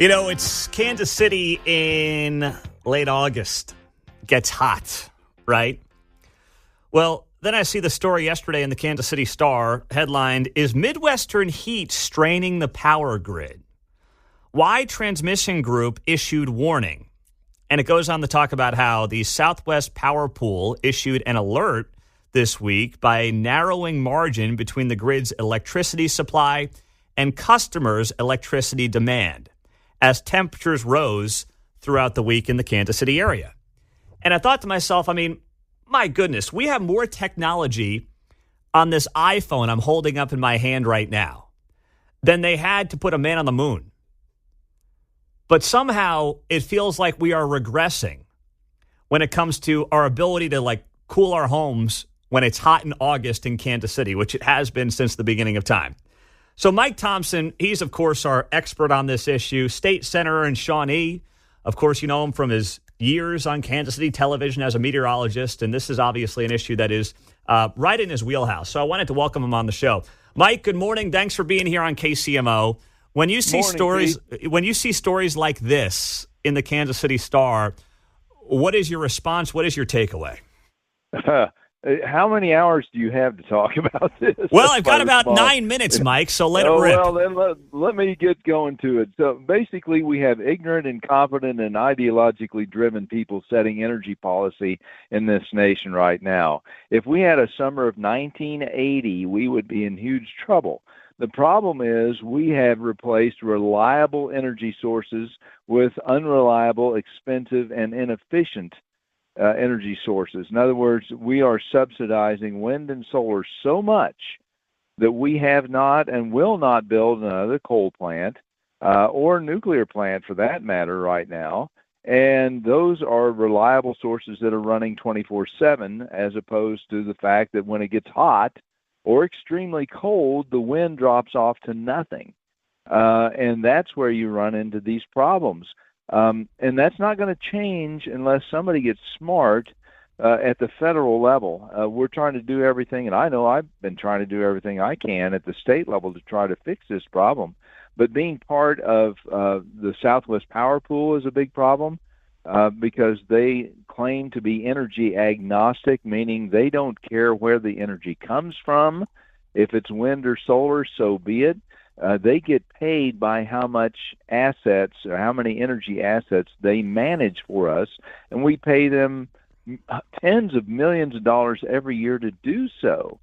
It's Kansas City in late August. Gets hot, right? Well, then I see the story yesterday in the Kansas City Star, headlined, "Is Midwestern Heat Straining the Power Grid? Why Transmission Group Issued Warning." And it goes on to talk about how the Southwest Power Pool issued an alert this week by a narrowing margin between the grid's electricity supply and customers' electricity demand as temperatures rose throughout the week in the Kansas City area. And I thought to myself, my goodness, we have more technology on this iPhone I'm holding up in my hand right now than they had to put a man on the moon. But somehow it feels like we are regressing when it comes to our ability to cool our homes when it's hot in August in Kansas City, which it has been since the beginning of time. So Mike Thompson, he's, of course, our expert on this issue, state senator in Shawnee. Of course, you know him from his years on Kansas City television as a meteorologist, and this is obviously an issue that is right in his wheelhouse. So I wanted to welcome him on the show. Mike, good morning. Thanks for being here on KCMO. When you see stories like this in the Kansas City Star, what is your response? What is your takeaway? How many hours do you have to talk about this? Well, I've got about 9 minutes, Mike, so let it rip. Well, then let me get going to it. So basically, we have ignorant, incompetent, and ideologically driven people setting energy policy in this nation right now. If we had a summer of 1980, we would be in huge trouble. The problem is we have replaced reliable energy sources with unreliable, expensive, and inefficient energy sources. In other words, we are subsidizing wind and solar so much that we have not and will not build another coal plant or nuclear plant for that matter right now. And those are reliable sources that are running 24/7, as opposed to the fact that when it gets hot or extremely cold, the wind drops off to nothing. And that's where you run into these problems. And that's not going to change unless somebody gets smart at the federal level. We're trying to do everything, and I know I've been trying to do everything I can at the state level to try to fix this problem. But being part of the Southwest Power Pool is a big problem because they claim to be energy agnostic, meaning they don't care where the energy comes from. If it's wind or solar, so be it. They get paid by how much assets or how many energy assets they manage for us, and we pay them tens of millions of dollars every year to do so.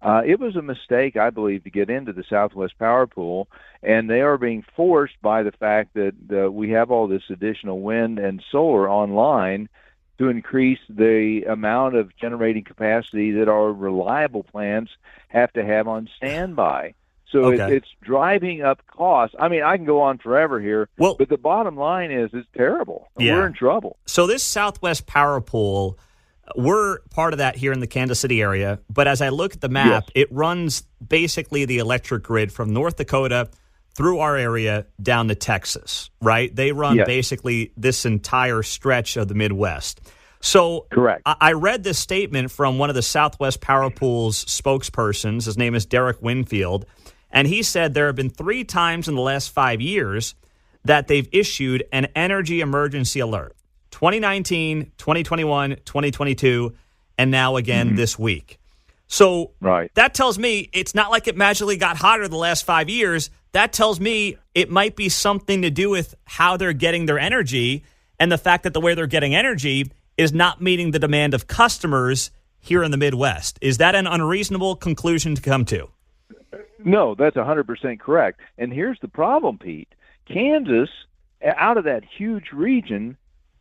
It was a mistake, I believe, to get into the Southwest Power Pool, and they are being forced by the fact that we have all this additional wind and solar online to increase the amount of generating capacity that our reliable plants have to have on standby. So it's driving up costs. I can go on forever here, but the bottom line is it's terrible. Yeah. We're in trouble. So this Southwest Power Pool, we're part of that here in the Kansas City area. But as I look at the map, It runs basically the electric grid from North Dakota through our area down to Texas, right? They run basically this entire stretch of the Midwest. So correct. I read this statement from one of the Southwest Power Pool's spokespersons. His name is Derek Winfield. And he said there have been 3 times in the last 5 years that they've issued an energy emergency alert. 2019, 2021, 2022, and now again this week. So that tells me it's not like it magically got hotter the last 5 years. That tells me it might be something to do with how they're getting their energy and the fact that the way they're getting energy is not meeting the demand of customers here in the Midwest. Is that an unreasonable conclusion to come to? No, that's 100% correct. And here's the problem, Pete. Kansas, out of that huge region,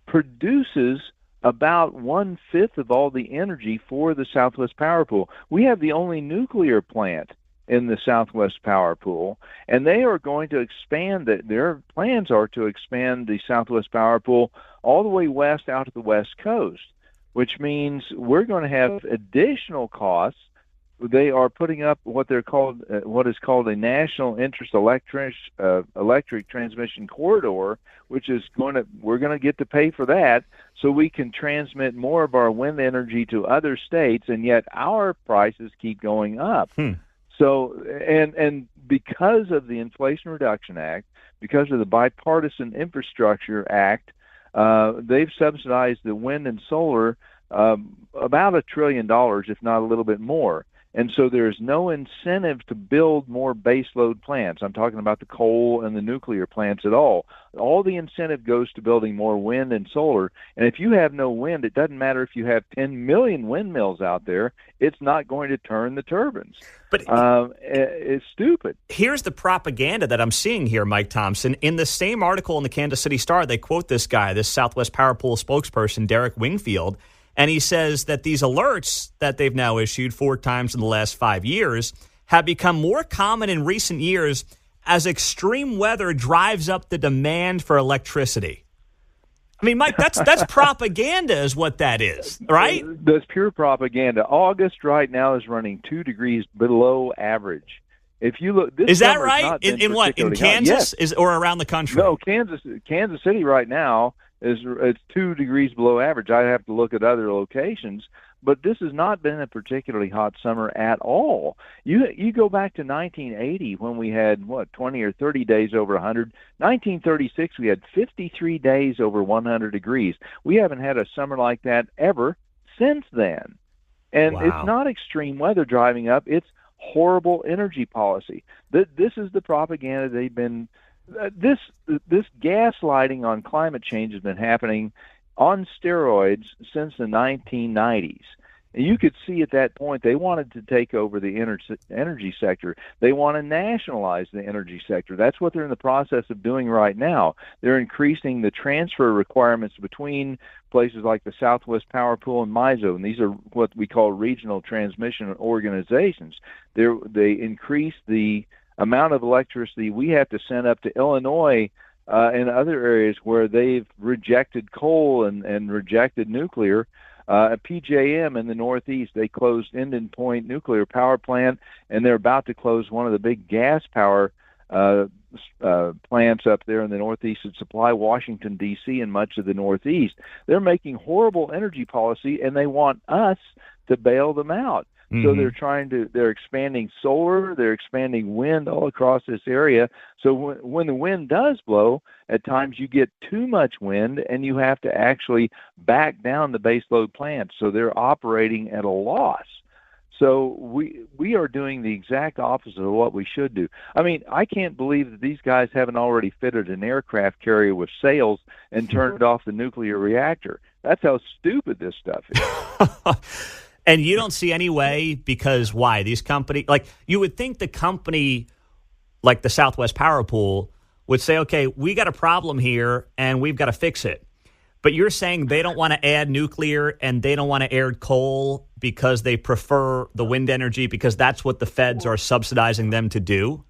produces about 1/5 of all the energy for the Southwest Power Pool. We have the only nuclear plant in the Southwest Power Pool, and they are going to expand their plans are to expand the Southwest Power Pool all the way west out to the West Coast, which means we're going to have additional costs. They are putting up what is called a national interest electric transmission corridor, which is we're going to get to pay for that, so we can transmit more of our wind energy to other states, and yet our prices keep going up. So, and because of the Inflation Reduction Act, because of the Bipartisan Infrastructure Act, they've subsidized the wind and solar about $1 trillion, if not a little bit more. And so there's no incentive to build more baseload plants. I'm talking about the coal and the nuclear plants at all. All the incentive goes to building more wind and solar. And if you have no wind, it doesn't matter if you have 10 million windmills out there, it's not going to turn the turbines. But it's stupid. Here's the propaganda that I'm seeing here, Mike Thompson. In the same article in the Kansas City Star, they quote this guy, this Southwest Power Pool spokesperson, Derek Wingfield, and he says that these alerts that they've now issued 4 times in the last 5 years have become more common in recent years as extreme weather drives up the demand for electricity. I mean, Mike, that's propaganda is what that is, right? That's pure propaganda. August right now is running 2 degrees below average. If you look, this is that right? In what? In Kansas? Yes. Or around the country? No, Kansas City right now it's 2 degrees below average. I have to look at other locations, but this has not been a particularly hot summer at all. You go back to 1980 when we had 20 or 30 days over 100. 1936 we had 53 days over 100 degrees. We haven't had a summer like that ever since then. And Wow. It's not extreme weather driving up, it's horrible energy policy. This is the propaganda they've been this gaslighting on climate change has been happening on steroids since the 1990s. And you could see at that point they wanted to take over the energy sector. They want to nationalize the energy sector. That's what they're in the process of doing right now. They're increasing the transfer requirements between places like the Southwest Power Pool and MISO, and these are what we call regional transmission organizations. They increase the amount of electricity we have to send up to Illinois and other areas where they've rejected coal and rejected nuclear. At PJM in the Northeast, they closed Indian Point Nuclear Power Plant, and they're about to close one of the big gas power plants up there in the Northeast that supply Washington, D.C. and much of the Northeast. They're making horrible energy policy, and they want us to bail them out. So they're expanding solar, they're expanding wind all across this area. So when the wind does blow, at times you get too much wind and you have to actually back down the baseload plants. So they're operating at a loss. So we are doing the exact opposite of what we should do. I mean, I can't believe that these guys haven't already fitted an aircraft carrier with sails and turned off the nuclear reactor. That's how stupid this stuff is. And you don't see any way, because why? These companies, like, you would think the company like the Southwest Power Pool would say, okay, we got a problem here and we've got to fix it. But you're saying they don't want to add nuclear and they don't want to add coal because they prefer the wind energy because that's what the feds are subsidizing them to do?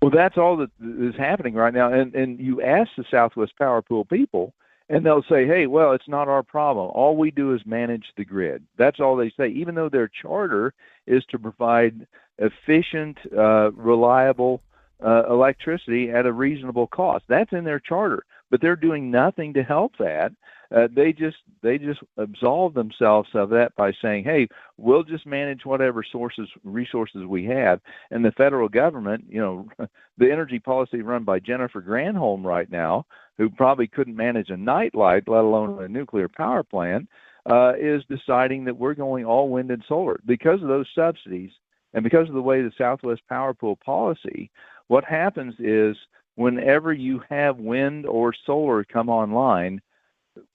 Well, that's all that is happening right now. And you ask the Southwest Power Pool people, and they'll say, hey, well, it's not our problem. All we do is manage the grid. That's all they say, even though their charter is to provide efficient, reliable electricity at a reasonable cost. That's in their charter, but they're doing nothing to help that. They just absolve themselves of that by saying, hey, we'll just manage whatever resources we have. And the federal government, the energy policy run by Jennifer Granholm right now, who probably couldn't manage a nightlight, let alone a nuclear power plant, is deciding that we're going all wind and solar. Because of those subsidies and because of the way the Southwest Power Pool policy, what happens is whenever you have wind or solar come online,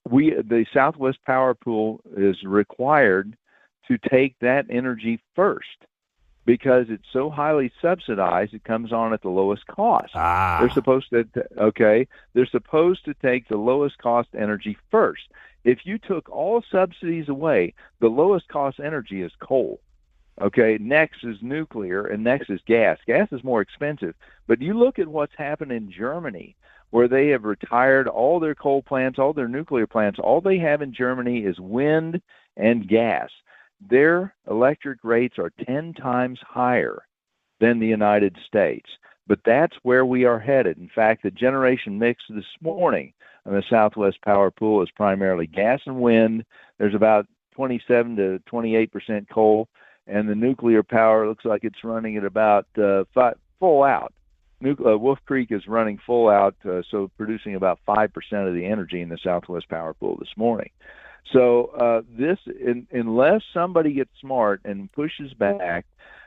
the Southwest Power Pool is required to take that energy first because it's so highly subsidized, it comes on at the lowest cost. They're supposed to take the lowest cost energy first. If you took all subsidies away, the lowest cost energy is coal. Okay, next is nuclear, and next is gas. Gas is more expensive. But you look at what's happened in Germany, where they have retired all their coal plants, all their nuclear plants. All they have in Germany is wind and gas. Their electric rates are 10 times higher than the United States. But that's where we are headed. In fact, the generation mix this morning on the Southwest Power Pool is primarily gas and wind. There's about 27 to 28% coal. and the nuclear power looks like it's running at about full out. Wolf Creek is running full out, so producing about 5% of the energy in the Southwest Power Pool this morning. So unless somebody gets smart and pushes back,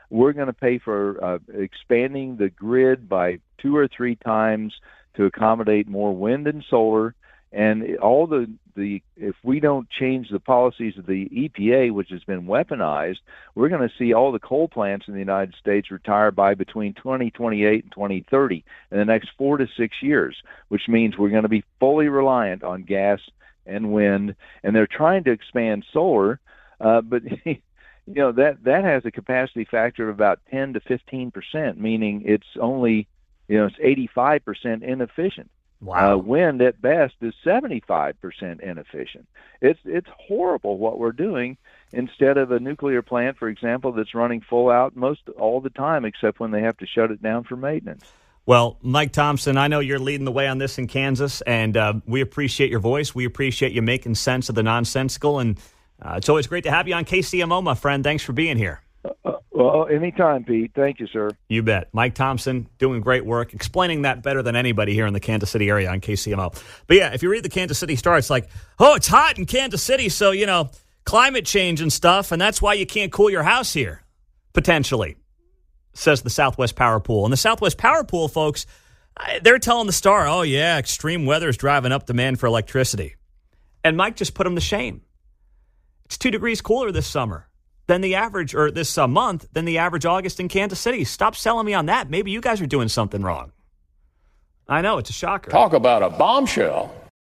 we're going to pay for expanding the grid by 2 or 3 times to accommodate more wind and solar. And all if we don't change the policies of the EPA, which has been weaponized, we're going to see all the coal plants in the United States retire by between 2028 and 2030 in the next 4 to 6 years, which means we're going to be fully reliant on gas and wind. And they're trying to expand solar, but that has a capacity factor of about 10 to 15%, meaning it's only it's 85% inefficient. Wow. Wind at best is 75% inefficient. It's horrible what we're doing instead of a nuclear plant, for example, that's running full out most all the time, except when they have to shut it down for maintenance. Well, Mike Thompson, I know you're leading the way on this in Kansas, and we appreciate your voice. We appreciate you making sense of the nonsensical, and it's always great to have you on KCMO, my friend. Thanks for being here. Well, anytime, Pete. Thank you, sir. You bet. Mike Thompson doing great work, explaining that better than anybody here in the Kansas City area on KCMO. But yeah, if you read the Kansas City Star, it's like, oh, it's hot in Kansas City, so, climate change and stuff, and that's why you can't cool your house here, potentially, says the Southwest Power Pool. And the Southwest Power Pool, folks, they're telling the Star, oh, yeah, extreme weather is driving up demand for electricity. And Mike just put them to shame. It's 2 degrees cooler this summer than the average, or this month, than the average August in Kansas City. Stop selling me on that. Maybe you guys are doing something wrong. I know, it's a shocker. Talk about a bombshell.